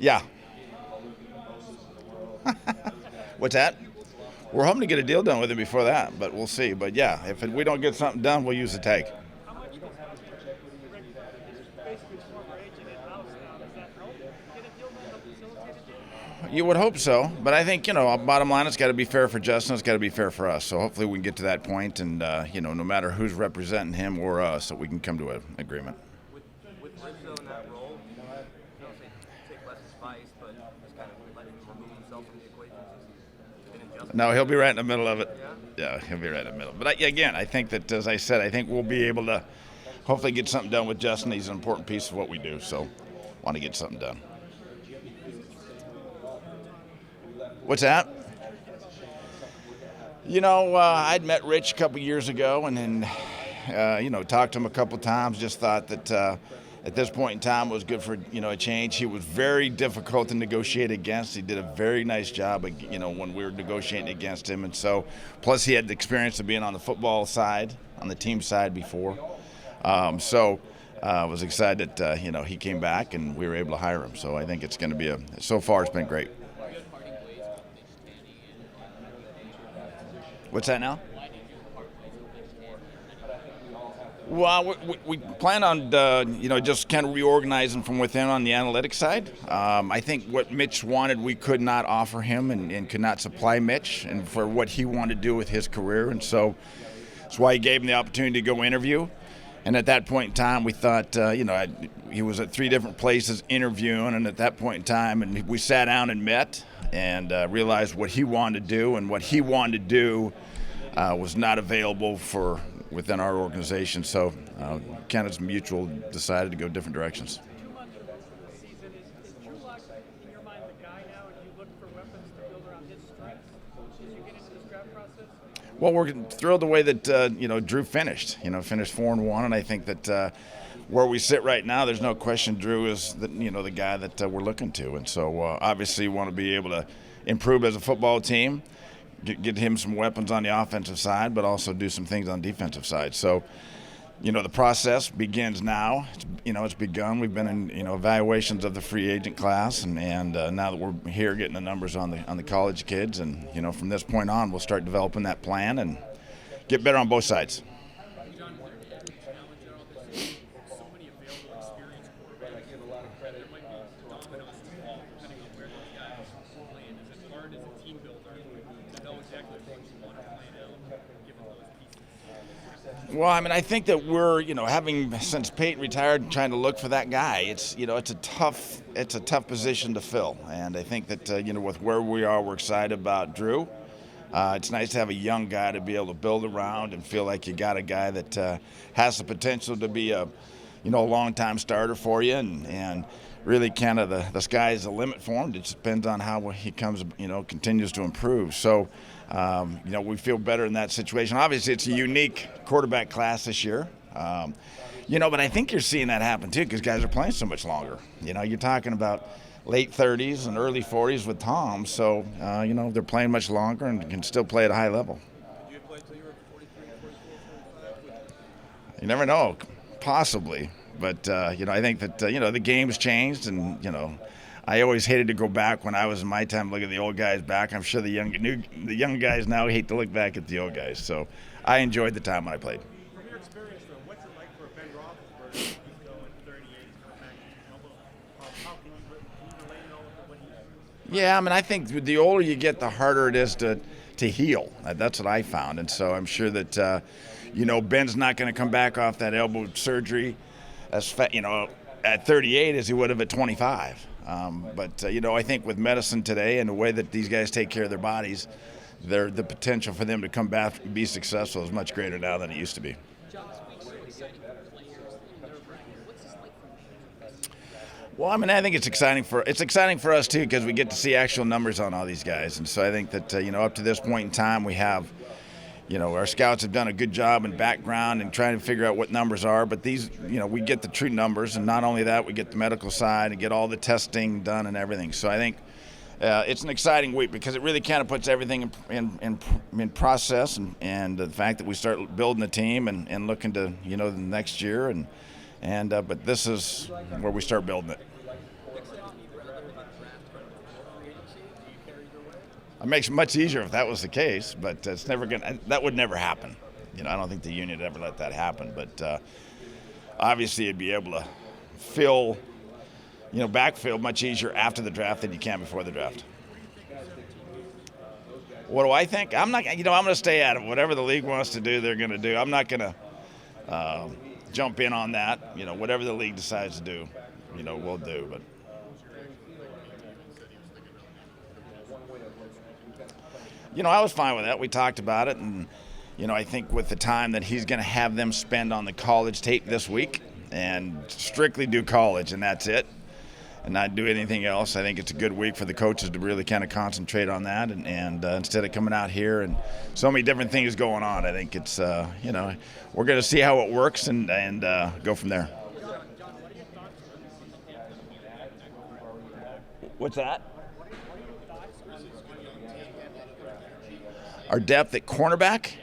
Yeah. What's that? We're hoping to get a deal done with him before that, but we'll see. But yeah, if we don't get something done, we'll use the tag. You would hope so, but I think, bottom line, it's got to be fair for Justin. It's got to be fair for us. So hopefully we can get to that point, and no matter who's representing him or us, that we can come to an agreement. With Rizzo in that role, take less advice, but just kind of letting him remove himself from the equation. No, he'll be right in the middle of it. Yeah, he'll be right in the middle. But I think that, as I said, I think we'll be able to hopefully get something done with Justin. He's an important piece of what we do, so want to get something done. What's that? I'd met Rich a couple years ago and then, talked to him a couple times. Just thought that at this point in time it was good for, a change. He was very difficult to negotiate against. He did a very nice job, when we were negotiating against him. And so, plus he had the experience of being on the football side, on the team side before. I was excited that, he came back and we were able to hire him. So I think it's going to be so far it's been great. What's that now? Well, we plan on, just kind of reorganizing from within on the analytics side. I think what Mitch wanted, we could not offer him and could not supply Mitch and for what he wanted to do with his career. And so that's why he gave him the opportunity to go interview. And at that point in time, we thought, he was at 3 different places interviewing. And at that point in time, and we sat down and met and realized what he wanted to do, and what he wanted to do was not available for within our organization. So kind of mutual decided to go different directions. 2 months into the season, is Drew Lock in your mind the guy now, and you look for weapons to build around his strengths as you get into this draft process? Well, we're thrilled the way that Drew finished. Finished 4-1, and I think that where we sit right now, there's no question Drew is the guy that we're looking to, and so obviously we want to be able to improve as a football team, get him some weapons on the offensive side, but also do some things on the defensive side. So, the process begins now. It's begun. We've been in evaluations of the free agent class, and now that we're here getting the numbers on the college kids, and from this point on, we'll start developing that plan and get better on both sides. John, one of the challenges all this year, so many available experienced quarterbacks. There might be dominoes to fall depending on where those guys play. Is it hard as a team builder to know exactly what you want to plan out, given those pieces? Well, I think that we're, having since Peyton retired, trying to look for that guy. It's a tough position to fill, and I think that with where we are, we're excited about Drew. It's nice to have a young guy to be able to build around and feel like you got a guy that has the potential to be a long-time starter for you, and really kind of the sky's the limit for him. It just depends on how he continues to improve. So, we feel better in that situation. Obviously, it's a unique quarterback class this year. But I think you're seeing that happen too because guys are playing so much longer. You're talking about late 30s and early 40s with Tom. So, they're playing much longer and can still play at a high level. Did you play until you were 43, 44, 45? You never know, possibly. But, I think that, the game's changed and, I always hated to go back when I was in my time, look at the old guys back. I'm sure the young guys now hate to look back at the old guys. So I enjoyed the time when I played. From your experience, though, what's it like for Ben Roethlisberger? He's going 38, how can you relate it all to what he's doing? Yeah, I think the older you get, the harder it is to heal. That's what I found. And so I'm sure that, Ben's not going to come back off that elbow surgery as at 38 as he would have at 25. But I think with medicine today and the way that these guys take care of their bodies, the potential for them to come back and be successful is much greater now than it used to be. Well, I think it's exciting for us too because we get to see actual numbers on all these guys, and so I think that up to this point in time we have. Our scouts have done a good job in background and trying to figure out what numbers are, but these, we get the true numbers, and not only that, we get the medical side and get all the testing done and everything. So I think it's an exciting week because it really kind of puts everything in process, and the fact that we start building the team and looking to, the next year, but this is where we start building it. It makes it much easier if that was the case, but it's never that would never happen. I don't think the union would ever let that happen. But obviously, you'd be able to backfill much easier after the draft than you can before the draft. What do I think? I'm not. I'm going to stay at it. Whatever the league wants to do, they're going to do. I'm not going to jump in on that. Whatever the league decides to do, we'll do. But I was fine with that. We talked about it, and I think with the time that he's going to have them spend on the college tape this week, and strictly do college, and that's it, and not do anything else. I think it's a good week for the coaches to really kind of concentrate on that, and instead of coming out here and so many different things going on, I think it's we're going to see how it works and go from there. What's that? Our depth at cornerback?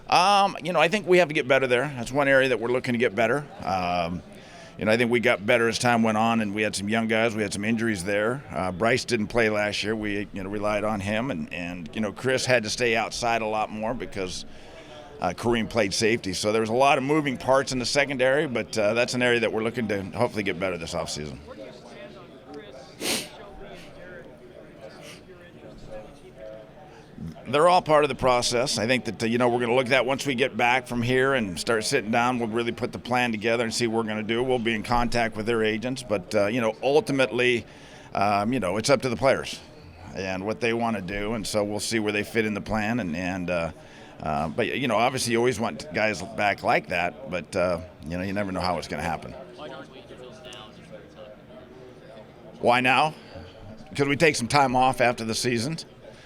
I think we have to get better there. That's one area that we're looking to get better. I think we got better as time went on, and we had some young guys. We had some injuries there. Bryce didn't play last year. We relied on him, and Chris had to stay outside a lot more because Kareem played safety. So there was a lot of moving parts in the secondary, but that's an area that we're looking to hopefully get better this offseason. They're all part of the process. I think that, we're going to look at that once we get back from here and start sitting down. We'll really put the plan together and see what we're going to do. We'll be in contact with their agents. But, ultimately, it's up to the players and what they want to do. And so we'll see where they fit in the plan. But, obviously you always want guys back like that. But, you never know how it's going to happen. Why now? Because we take some time off after the season.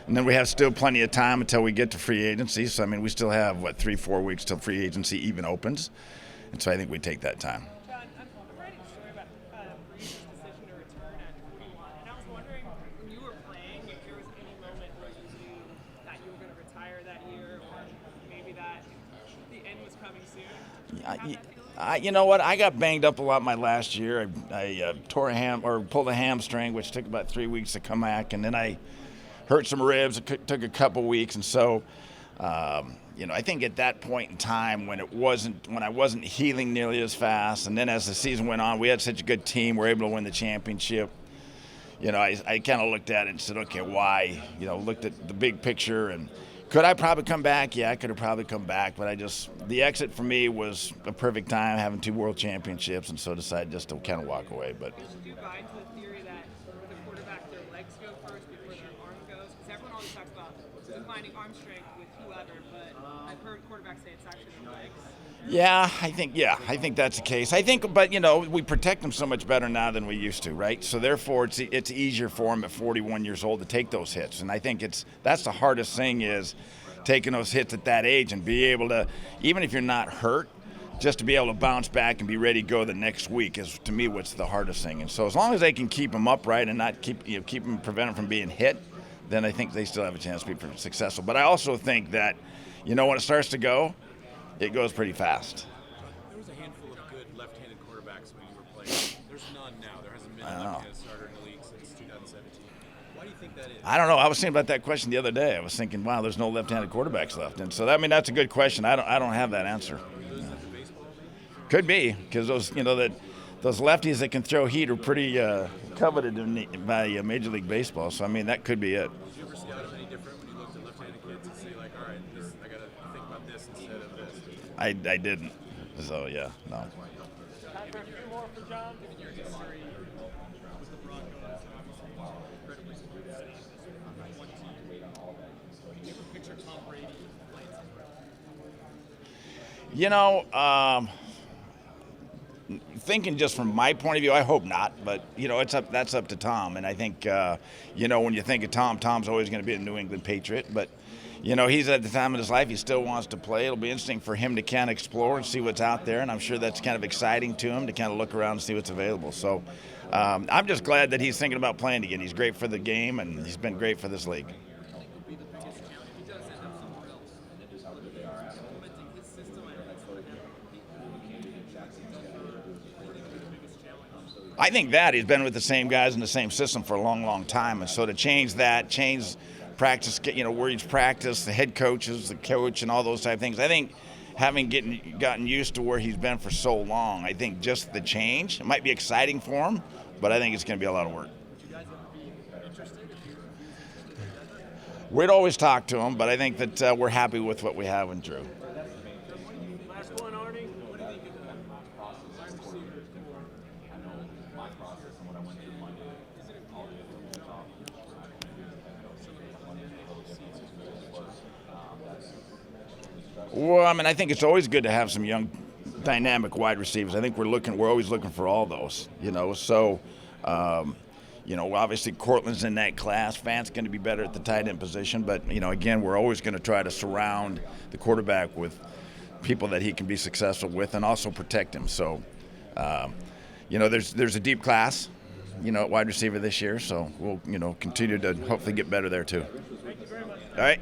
And then we have still plenty of time until we get to free agency. So, we still have, 3-4 weeks till free agency even opens. And so I think we take that time. John, I'm writing a story about Brady's decision to return at 21. And I was wondering, when you were playing, if there was any moment where you knew that you were going to retire that year, or maybe that the end was coming soon? You know what? I got banged up a lot my last year. I pulled a hamstring, which took about 3 weeks to come back. And then I hurt some ribs. It took a couple weeks, and so I think at that point in time when I wasn't healing nearly as fast, and then as the season went on, we had such a good team, we were able to win the championship. I kind of looked at it and said, okay, why? Looked at the big picture, and could I probably come back? Yeah, I could have probably come back, but the exit for me was a perfect time, having 2 world championships, and so decided just to kind of walk away. But do you buy into the theory that with a quarterback, their legs go first before their arm goes? Because everyone always talks about defining arm strength with whoever, but I've heard quarterbacks say it's actually their legs. Yeah, I think that's the case. But we protect them so much better now than we used to, right? So therefore, it's easier for them at 41 years old to take those hits, and I think that's the hardest thing is taking those hits at that age and be able to, even if you're not hurt, just to be able to bounce back and be ready to go the next week is, to me, what's the hardest thing. And so as long as they can keep them upright and not keep them, prevent them from being hit, then I think they still have a chance to be successful. But I also think that, when it starts to go, it goes pretty fast. There was a handful of good left-handed quarterbacks when you were playing. There's none now. There hasn't been a left-handed starter in the league since 2017. Why do you think that is? I don't know. I was thinking about that question the other day. I was thinking, wow, there's no left-handed quarterbacks left. And so that's a good question. I don't have that answer. Could be, because those lefties that can throw heat are pretty coveted by Major League Baseball. So that could be it. Did you ever scout them any different when you looked at left-handed kids and say, like, all right, I got to think about this instead of this? I didn't. So yeah, no. Time for a few more for John. Given your history with the Broncos, obviously incredibly successful this one team. Can you ever picture Tom Brady playing somewhere else? Thinking just from my point of view, I hope not. But that's up to Tom. And I think when you think of Tom, Tom's always going to be a New England Patriot. But he's at the time of his life. He still wants to play. It'll be interesting for him to kind of explore and see what's out there. And I'm sure that's kind of exciting to him to kind of look around and see what's available. So I'm just glad that he's thinking about playing again. He's great for the game, and he's been great for this league. I think that he's been with the same guys in the same system for a long, long time. And so to change practice, where he's practiced, the head coaches, the coach, and all those type of things. I think gotten used to where he's been for so long, I think just the change, it might be exciting for him, but I think it's going to be a lot of work. Would you guys ever be interested if he was interested in Denver? We'd always talk to him, but I think that we're happy with what we have in Drew. Last one, Arnie. What do you think of the wide receivers for is it Well, I mean, I think it's always good to have some young, dynamic wide receivers. I think we're always looking for all those, So, obviously Cortland's in that class. Fant's going to be better at the tight end position, but again, we're always going to try to surround the quarterback with people that he can be successful with, and also protect him. So, there's a deep class, at wide receiver this year. So we'll continue to hopefully get better there too. Thank you very much. All right.